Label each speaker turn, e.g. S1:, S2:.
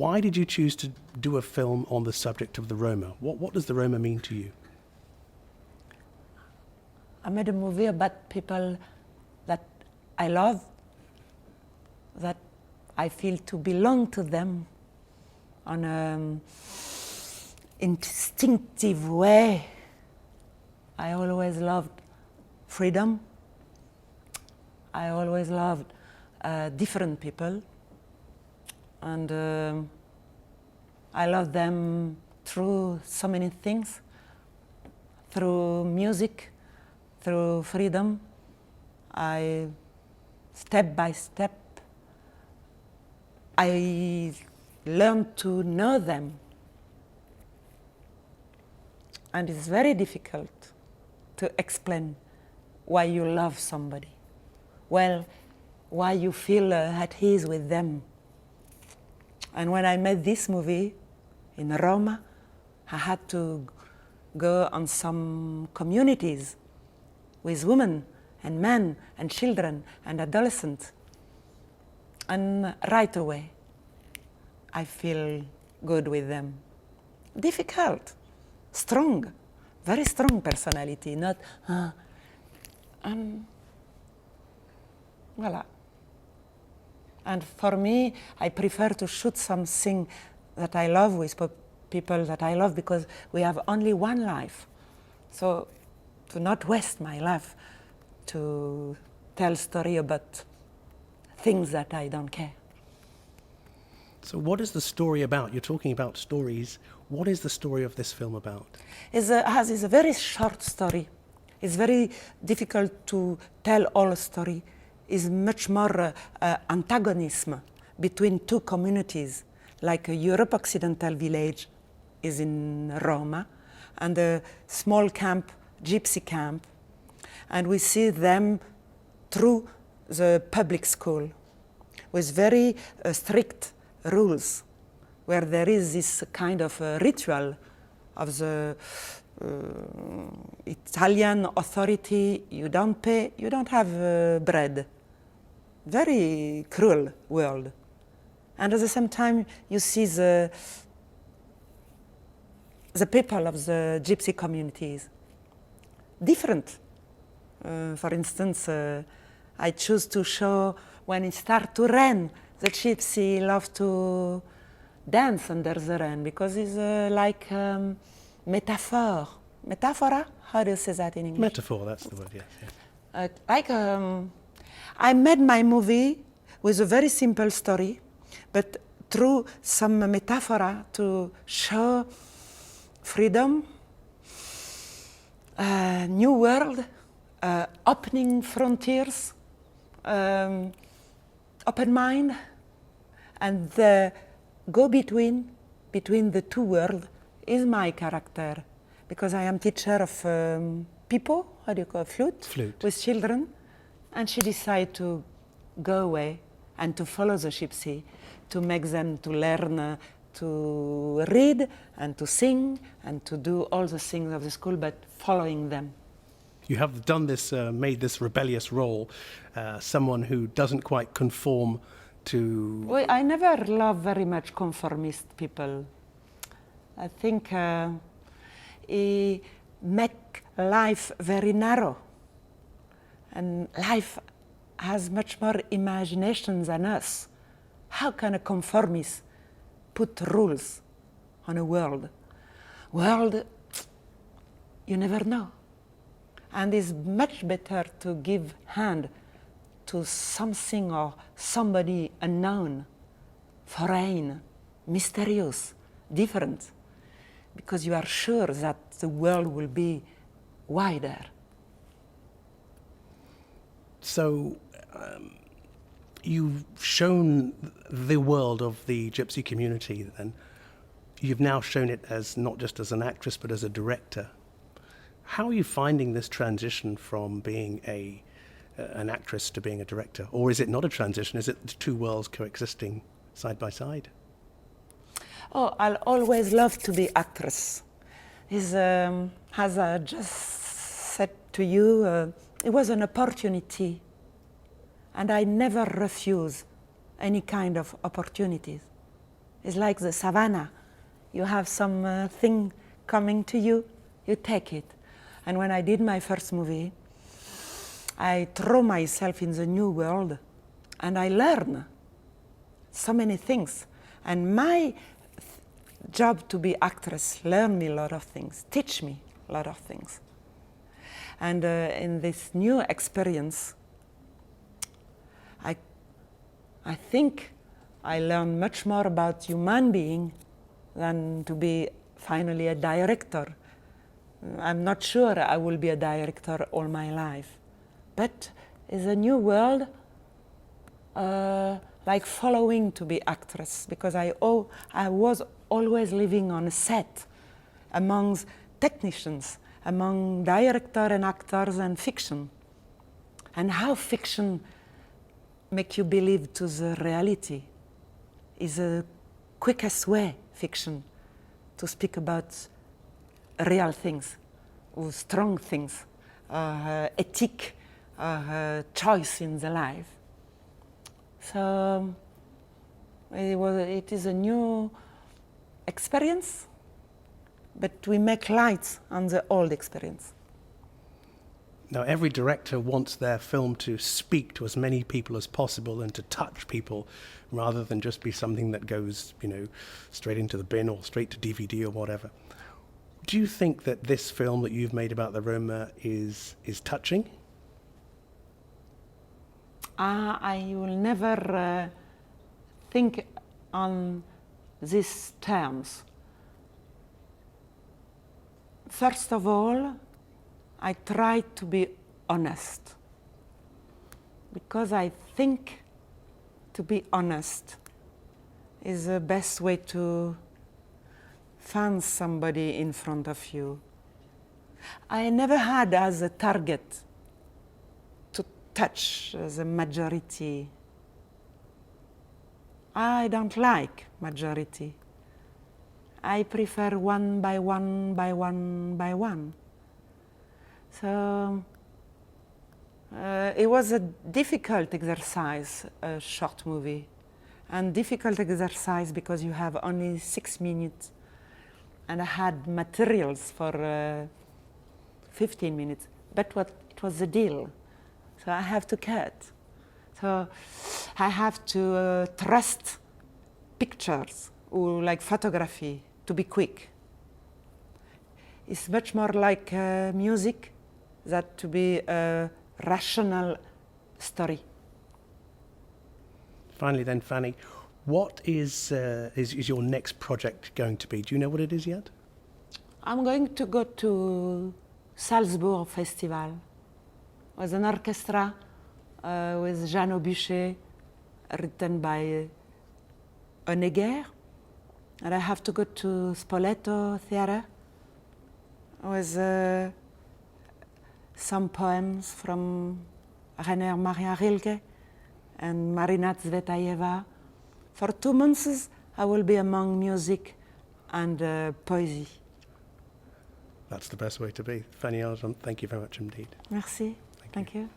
S1: Why did you choose to do a film on the subject of the Roma? What does the Roma mean to you?
S2: I made a movie about people that I love, that I feel to belong to them on an instinctive way. I always loved freedom. I always loved different people. And I love them through so many things, through music, through freedom. Step by step, I learned to know them. And it's very difficult to explain why you love somebody, well, why you feel at ease with them. And when I made this movie in Roma, I had to go on some communities with women and men and children and adolescents. And right away, I feel good with them. Difficult, strong, very strong personality, not, voila. And for me, I prefer to shoot something that I love with people that I love, because we have only one life. So to not waste my life to tell story about things that I don't care.
S1: So what is the story about? You're talking about stories. What is the story of this film about?
S2: It's a very short story. It's very difficult to tell all story. Is much more antagonism between two communities, like a Europe Occidental village is in Roma, and a small camp, gypsy camp, and we see them through the public school with very strict rules, where there is this kind of ritual of the Italian authority. You don't pay, you don't have bread. Very cruel world. And at the same time, you see the people of the gypsy communities. Different. For instance, I choose to show when it starts to rain, the gypsy love to dance under the rain, because it's like metaphor. Metaphora? How do you say that in English?
S1: Metaphor, that's the word, yes. Yeah.
S2: I made my movie with a very simple story, but through some metaphor to show freedom, new world, opening frontiers, open mind, and the go-between between the two worlds is my character, because I am teacher of people, how do you call it, flute, with children. And she decided to go away and to follow the gypsy, to make them to learn to read and to sing and to do all the things of the school, but following them.
S1: You have done this, made this rebellious role, someone who doesn't quite conform to...
S2: Well, I never love very much conformist people. I think it make life very narrow. And life has much more imagination than us. How can a conformist put rules on a world? World, you never know. And it's much better to give hand to something or somebody unknown, foreign, mysterious, different, because you are sure that the world will be wider.
S1: So you've shown the world of the gypsy community, then. You've now shown it as not just as an actress, but as a director. How are you finding this transition from being an actress to being a director? Or is it not a transition? Is it the two worlds coexisting side by side?
S2: Oh, I'll always love to be actress. As I just said to you, it was an opportunity, and I never refuse any kind of opportunities. It's like the savannah. You have some thing coming to you, you take it. And when I did my first movie, I throw myself in the new world and I learn so many things. And my job to be actress learn me a lot of things, teach me a lot of things. And in this new experience, I think I learned much more about human being than to be finally a director. I'm not sure I will be a director all my life. But it's a new world, like following to be actress, because I was always living on a set amongst technicians, among director and actors and fiction. And how fiction make you believe to the reality is the quickest way, fiction, to speak about real things, or strong things, ethic, choice in the life. So it is a new experience, but we make light on the old experience.
S1: Now, every director wants their film to speak to as many people as possible and to touch people rather than just be something that goes, straight into the bin or straight to DVD or whatever. Do you think that this film that you've made about the Roma is touching?
S2: I will never think on these terms. First of all, I try to be honest, because I think to be honest is the best way to find somebody in front of you. I never had as a target to touch the majority. I don't like majority. I prefer one by one by one by one. So it was a difficult exercise, a short movie, and difficult exercise because you have only 6 minutes, and I had materials for 15 minutes, but it was a deal, so I have to cut. So I have to trust pictures or like photography to be quick. It's much more like music than to be a rational story.
S1: Finally then, Fanny, what is your next project going to be? Do you know what it is yet?
S2: I'm going to go to Salzburg Festival with an orchestra with Jean Aubuchet, written by Honegger. And I have to go to Spoleto Theatre with some poems from Rainer Maria Rilke and Marina Tsvetaeva. For 2 months, I will be among music and poesy.
S1: That's the best way to be. Fanny Ardant, thank you very much indeed.
S2: Merci. Thank you.